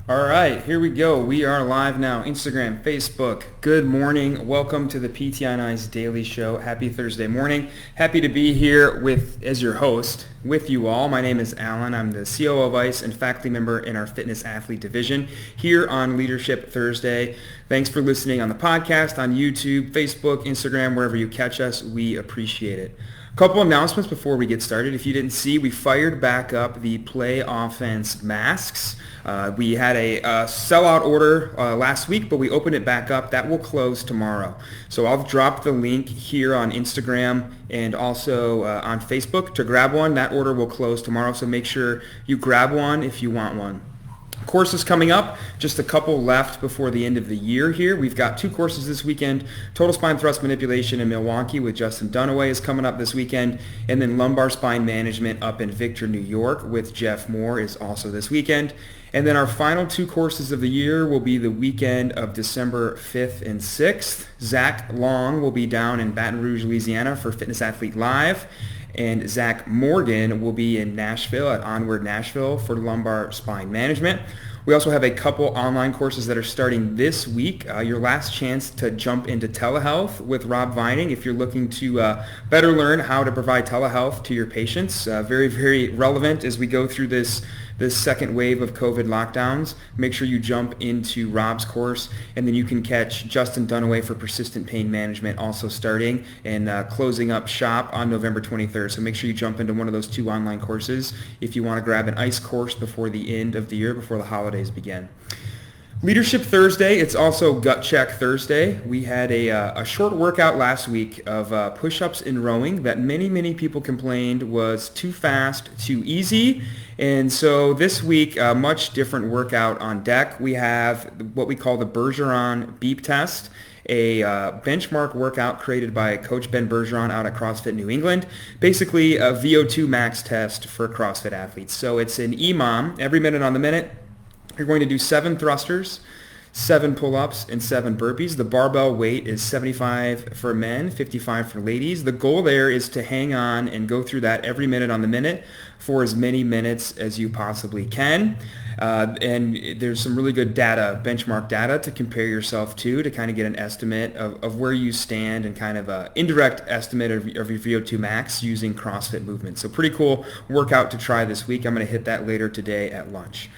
All right, here we go. We are live now. Instagram, Facebook. Good morning. Welcome to the PTI Nice Daily Show. Happy Thursday morning. Happy to be here as your host with you all. My name is Alan. I'm the COO of ICE and faculty member in our fitness athlete division here on Leadership Thursday. Thanks for listening on the podcast, on YouTube, Facebook, Instagram, wherever you catch us. We appreciate it. Couple announcements before we get started. If you didn't see, we fired back up the Play Offense masks. We had a sellout order last week, but we opened it back up. That will close tomorrow. So I'll drop the link here on Instagram and also on Facebook to grab one. That order will close tomorrow, so make sure you grab one if you want one. Courses coming up, just a couple left before the end of the year here. We've got 2 courses this weekend. Total Spine Thrust Manipulation in Milwaukee with Justin Dunaway is coming up this weekend. And then Lumbar Spine Management up in Victor, New York with Jeff Moore is also this weekend. And then our final 2 courses of the year will be the weekend of December 5th and 6th. Zach Long will be down in Baton Rouge, Louisiana for Fitness Athlete Live. And Zach Morgan will be in Nashville at Onward Nashville for Lumbar Spine Management. We also have a couple online courses that are starting this week. Your last chance to jump into telehealth with Rob Vining if you're looking to better learn how to provide telehealth to your patients. Very, very relevant as we go through this second wave of COVID lockdowns. Make sure you jump into Rob's course, and then you can catch Justin Dunaway for Persistent Pain Management also starting and closing up shop on November 23rd. So make sure you jump into one of those 2 online courses if you want to grab an ICE course before the end of the year, before the holidays begin. Leadership Thursday, it's also Gut Check Thursday. We had a short workout last week of push-ups and rowing that many people complained was too fast, too easy. And so this week, a much different workout on deck. We have what we call the Bergeron Beep Test, a benchmark workout created by Coach Ben Bergeron out at CrossFit New England. Basically a VO2 max test for CrossFit athletes. So it's an EMOM, every minute on the minute. You're going to do 7 thrusters, 7 pull-ups, and 7 burpees. The barbell weight is 75 for men, 55 for ladies. The goal there is to hang on and go through that every minute on the minute for as many minutes as you possibly can. And there's some really good data, benchmark data to compare yourself to kind of get an estimate of where you stand and kind of an indirect estimate of your VO2 max using CrossFit movement. So pretty cool workout to try this week. I'm going to hit that later today at lunch.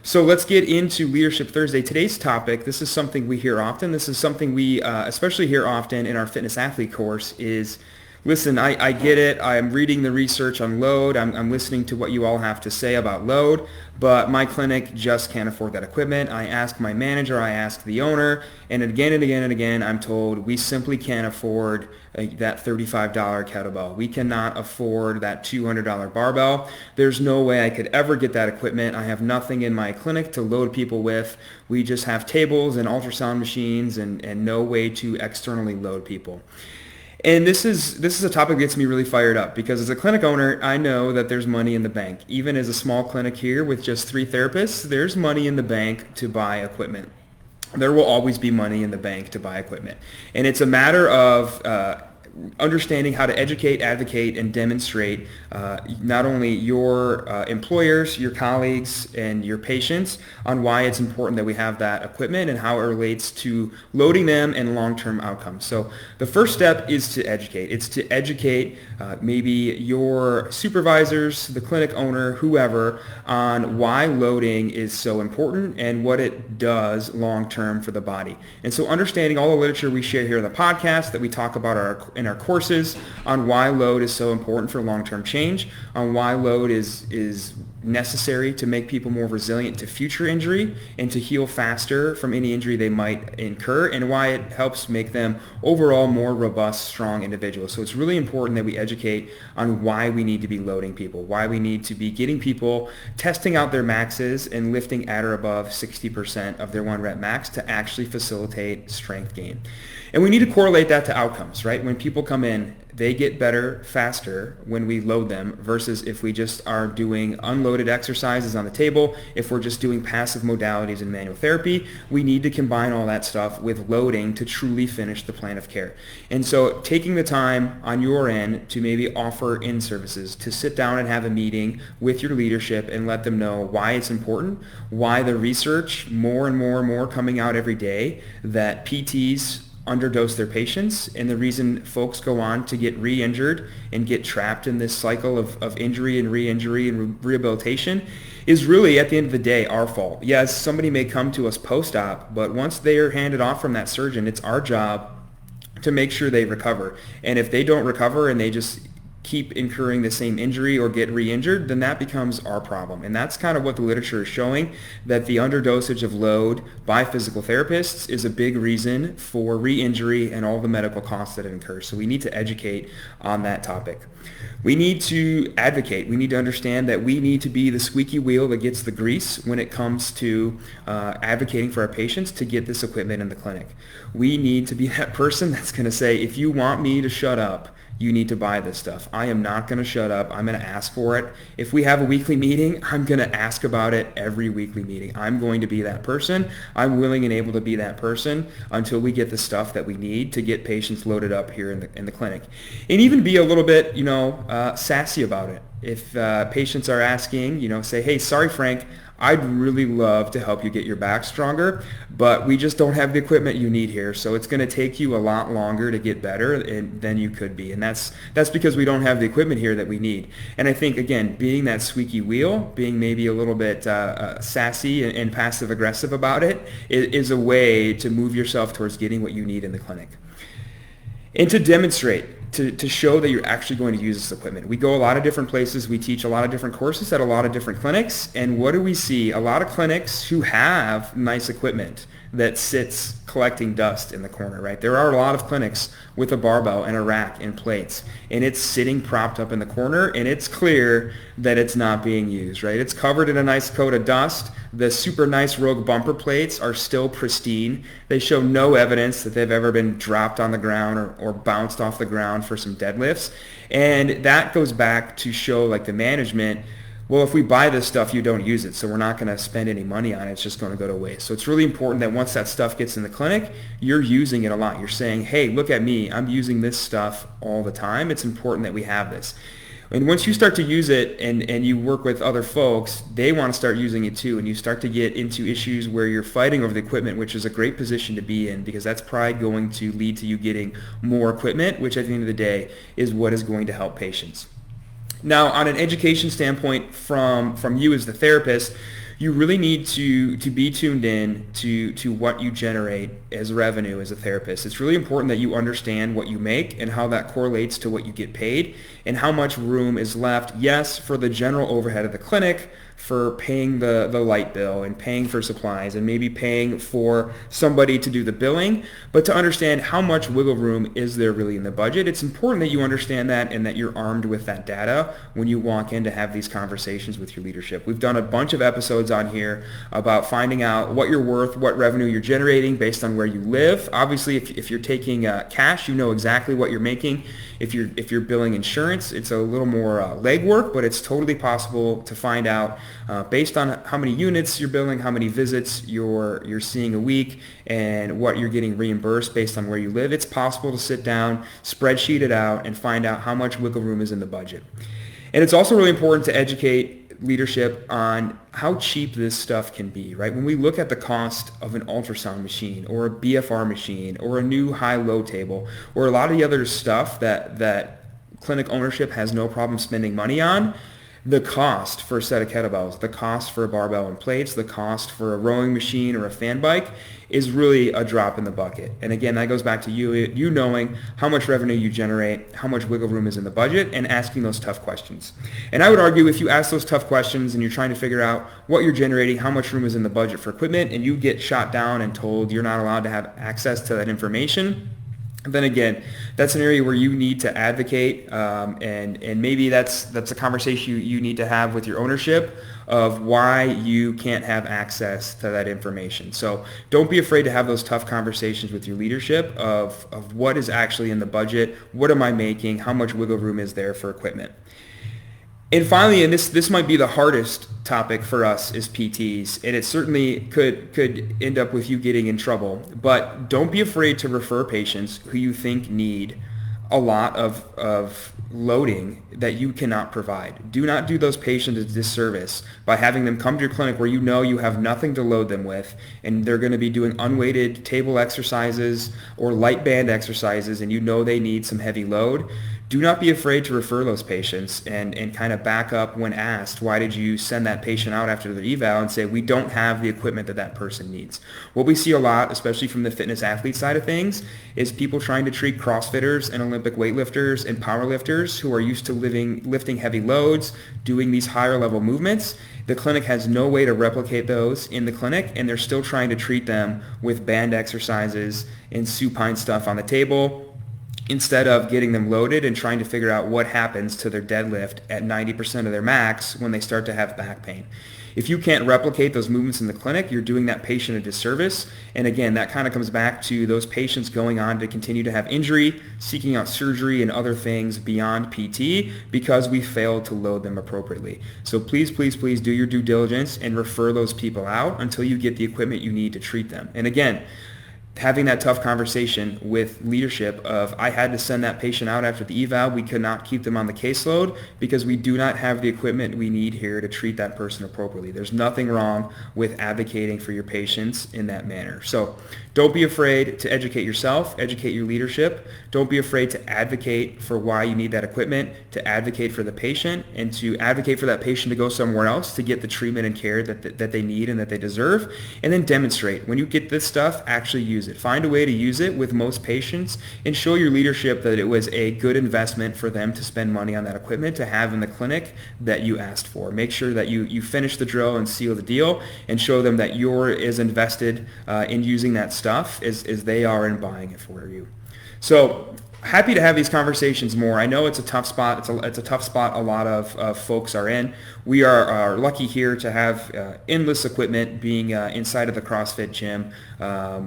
So let's get into Leadership Thursday. Today's topic, this is something we hear often. This is something we especially hear often in our fitness athlete course is, listen, I get it. I'm reading the research on load. I'm listening to what you all have to say about load, but my clinic just can't afford that equipment. I ask my manager, I ask the owner, and again and again and again, I'm told we simply can't afford that $35 kettlebell. We cannot afford that $200 barbell. There's no way I could ever get that equipment. I have nothing in my clinic to load people with. We just have tables and ultrasound machines and no way to externally load people. And this is a topic that gets me really fired up because as a clinic owner, I know that there's money in the bank. Even as a small clinic here with just 3 therapists, there's money in the bank to buy equipment. There will always be money in the bank to buy equipment. And it's a matter of understanding how to educate, advocate, and demonstrate not only your employers, your colleagues, and your patients on why it's important that we have that equipment and how it relates to loading them and long-term outcomes. So the first step is to educate. It's to educate maybe your supervisors, the clinic owner, whoever, on why loading is so important and what it does long-term for the body. And so understanding all the literature we share here in the podcast that we talk about in our courses on why load is so important for long-term change, on why load is necessary to make people more resilient to future injury and to heal faster from any injury they might incur, and why it helps make them overall more robust, strong individuals. So it's really important that we educate on why we need to be loading people, why we need to be getting people testing out their maxes and lifting at or above 60% of their 1 rep max to actually facilitate strength gain. And we need to correlate that to outcomes, right? When people come in, they get better faster when we load them versus if we just are doing unloaded exercises on the table. If we're just doing passive modalities in manual therapy, we need to combine all that stuff with loading to truly finish the plan of care. And so taking the time on your end to maybe offer in services, to sit down and have a meeting with your leadership and let them know why it's important, why the research more and more coming out every day that PTs underdose their patients, and the reason folks go on to get re-injured and get trapped in this cycle of injury and re-injury and rehabilitation is really, at the end of the day, our fault. Yes, somebody may come to us post-op, but once they are handed off from that surgeon, it's our job to make sure they recover. And if they don't recover and they just keep incurring the same injury or get re-injured, then that becomes our problem. And that's kind of what the literature is showing, that the underdosage of load by physical therapists is a big reason for re-injury and all the medical costs that it incurs. So we need to educate on that topic. We need to advocate. We need to understand that we need to be the squeaky wheel that gets the grease when it comes to advocating for our patients to get this equipment in the clinic. We need to be that person that's going to say, if you want me to shut up, you need to buy this stuff. I am not going to shut up. I'm going to ask for it. If we have a weekly meeting, I'm going to ask about it every weekly meeting. I'm going to be that person. I'm willing and able to be that person until we get the stuff that we need to get patients loaded up here in the clinic. And even be a little bit, sassy about it. If patients are asking, say, hey, sorry, Frank, I'd really love to help you get your back stronger, but we just don't have the equipment you need here. So it's going to take you a lot longer to get better than you could be. And that's because we don't have the equipment here that we need. And I think, again, being that squeaky wheel, being maybe a little bit sassy and passive aggressive about it is a way to move yourself towards getting what you need in the clinic. And to demonstrate, to show that you're actually going to use this equipment. We go a lot of different places. We teach a lot of different courses at a lot of different clinics. And what do we see? A lot of clinics who have nice equipment that sits collecting dust in the corner, right? There are a lot of clinics with a barbell and a rack and plates, and it's sitting propped up in the corner, and it's clear that it's not being used, right? It's covered in a nice coat of dust. The super nice Rogue bumper plates are still pristine. They show no evidence that they've ever been dropped on the ground or bounced off the ground for some deadlifts. And that goes back to show like the management, well, if we buy this stuff, you don't use it, so we're not going to spend any money on it. It's just going to go to waste. So it's really important that once that stuff gets in the clinic, you're using it a lot. You're saying, hey, look at me. I'm using this stuff all the time. It's important that we have this. And once you start to use it and you work with other folks, they want to start using it too. And you start to get into issues where you're fighting over the equipment, which is a great position to be in because that's probably going to lead to you getting more equipment, which at the end of the day is what is going to help patients. Now, on an education standpoint from you as the therapist, you really need to be tuned in to what you generate as revenue as a therapist. It's really important that you understand what you make and how that correlates to what you get paid and how much room is left, yes, for the general overhead of the clinic, for paying the light bill and paying for supplies and maybe paying for somebody to do the billing, but to understand how much wiggle room is there really in the budget. It's important that you understand that and that you're armed with that data when you walk in to have these conversations with your leadership. We've done a bunch of episodes on here about finding out what you're worth, what revenue you're generating based on where you live. Obviously, if you're taking cash, you know exactly what you're making. If you're billing insurance, it's a little more legwork, but it's totally possible to find out based on how many units you're billing, how many visits you're seeing a week, and what you're getting reimbursed based on where you live. It's possible to sit down, spreadsheet it out, and find out how much wiggle room is in the budget. And it's also really important to educate leadership on how cheap this stuff can be, right? When we look at the cost of an ultrasound machine or a BFR machine or a new high-low table or a lot of the other stuff that clinic ownership has no problem spending money on, the cost for a set of kettlebells, the cost for a barbell and plates, the cost for a rowing machine or a fan bike is really a drop in the bucket. And again, that goes back to you knowing how much revenue you generate, how much wiggle room is in the budget, and asking those tough questions. And I would argue if you ask those tough questions and you're trying to figure out what you're generating, how much room is in the budget for equipment, and you get shot down and told you're not allowed to have access to that information, then again, that's an area where you need to advocate, and maybe that's a conversation you need to have with your ownership of why you can't have access to that information. So don't be afraid to have those tough conversations with your leadership of what is actually in the budget, what am I making, how much wiggle room is there for equipment. And finally, and this might be the hardest topic for us as PTs, and it certainly could end up with you getting in trouble, but don't be afraid to refer patients who you think need a lot of loading that you cannot provide. Do not do those patients a disservice by having them come to your clinic where you know you have nothing to load them with, and they're going to be doing unweighted table exercises or light band exercises, and you know they need some heavy load. Do not be afraid to refer those patients and kind of back up when asked, why did you send that patient out after their eval, and say, we don't have the equipment that person needs. What we see a lot, especially from the fitness athlete side of things, is people trying to treat CrossFitters and Olympic weightlifters and powerlifters who are used to lifting heavy loads, doing these higher level movements. The clinic has no way to replicate those in the clinic, and they're still trying to treat them with band exercises and supine stuff on the table, instead of getting them loaded and trying to figure out what happens to their deadlift at 90% of their max when they start to have back pain. If you can't replicate those movements in the clinic, you're doing that patient a disservice. And again, that kind of comes back to those patients going on to continue to have injury, seeking out surgery and other things beyond PT because we failed to load them appropriately. So please, please, please do your due diligence and refer those people out until you get the equipment you need to treat them. And again, having that tough conversation with leadership of, I had to send that patient out after the eval. We could not keep them on the caseload because we do not have the equipment we need here to treat that person appropriately. There's nothing wrong with advocating for your patients in that manner. So don't be afraid to educate yourself, educate your leadership. Don't be afraid to advocate for why you need that equipment, to advocate for the patient, and to advocate for that patient to go somewhere else to get the treatment and care that they need and that they deserve. And then demonstrate. When you get this stuff, actually use it. Find a way to use it with most patients and show your leadership that it was a good investment for them to spend money on that equipment to have in the clinic that you asked for. Make sure that you finish the drill and seal the deal, and show them that you're as invested in using that stuff as they are in buying it for you. So happy to have these conversations more. I know it's a tough spot. It's a tough spot a lot of folks are in. We are lucky here to have endless equipment being inside of the CrossFit gym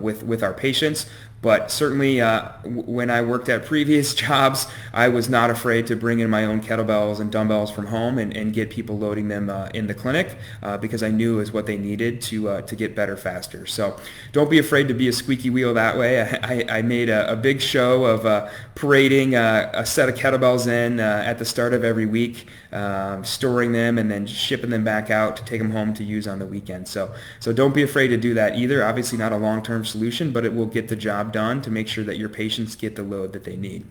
with our patients. But certainly when I worked at previous jobs, I was not afraid to bring in my own kettlebells and dumbbells from home and get people loading them in the clinic because I knew it was what they needed to get better faster. So don't be afraid to be a squeaky wheel that way. I made a big show of parading a set of kettlebells in at the start of every week, storing them and then shipping them back out to take them home to use on the weekend. So don't be afraid to do that either. Obviously not a long-term solution, but it will get the job done to make sure that your patients get the load that they need.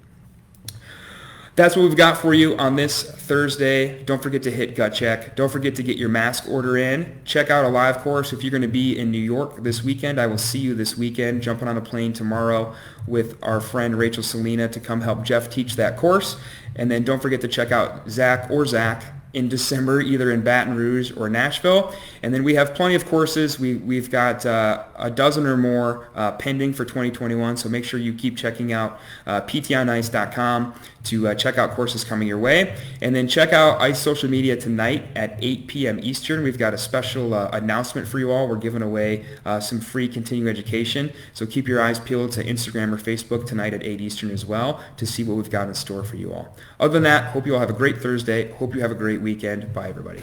That's what we've got for you on this Thursday. Don't forget to hit gut check. Don't forget to get your mask order in. Check out a live course if you're going to be in New York this weekend. I will see you this weekend, jumping on a plane tomorrow with our friend Rachel Salina to come help Jeff teach that course. And then don't forget to check out Zach in December, either in Baton Rouge or Nashville. And then we have plenty of courses. We've got a dozen or more pending for 2021, so make sure you keep checking out ptionice.com to check out courses coming your way. And then check out ICE social media tonight at 8 p.m. Eastern. We've got a special announcement for you all. We're giving away some free continuing education, so keep your eyes peeled to Instagram or Facebook tonight at 8 Eastern as well to see what we've got in store for you all. Other than that, hope you all have a great Thursday. Hope you have a great weekend. Bye, everybody.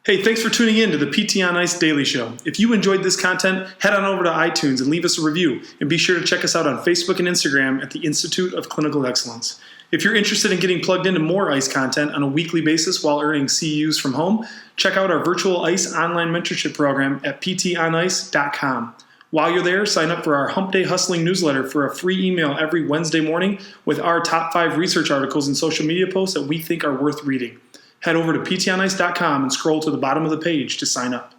Hey, thanks for tuning in to the PT on Ice Daily Show. If you enjoyed this content, head on over to iTunes and leave us a review. And be sure to check us out on Facebook and Instagram at the Institute of Clinical Excellence. If you're interested in getting plugged into more ICE content on a weekly basis while earning CEUs from home, check out our virtual ICE online mentorship program at ptonice.com. While you're there, sign up for our Hump Day Hustling newsletter for a free email every Wednesday morning with our top 5 research articles and social media posts that we think are worth reading. Head over to ptonice.com and scroll to the bottom of the page to sign up.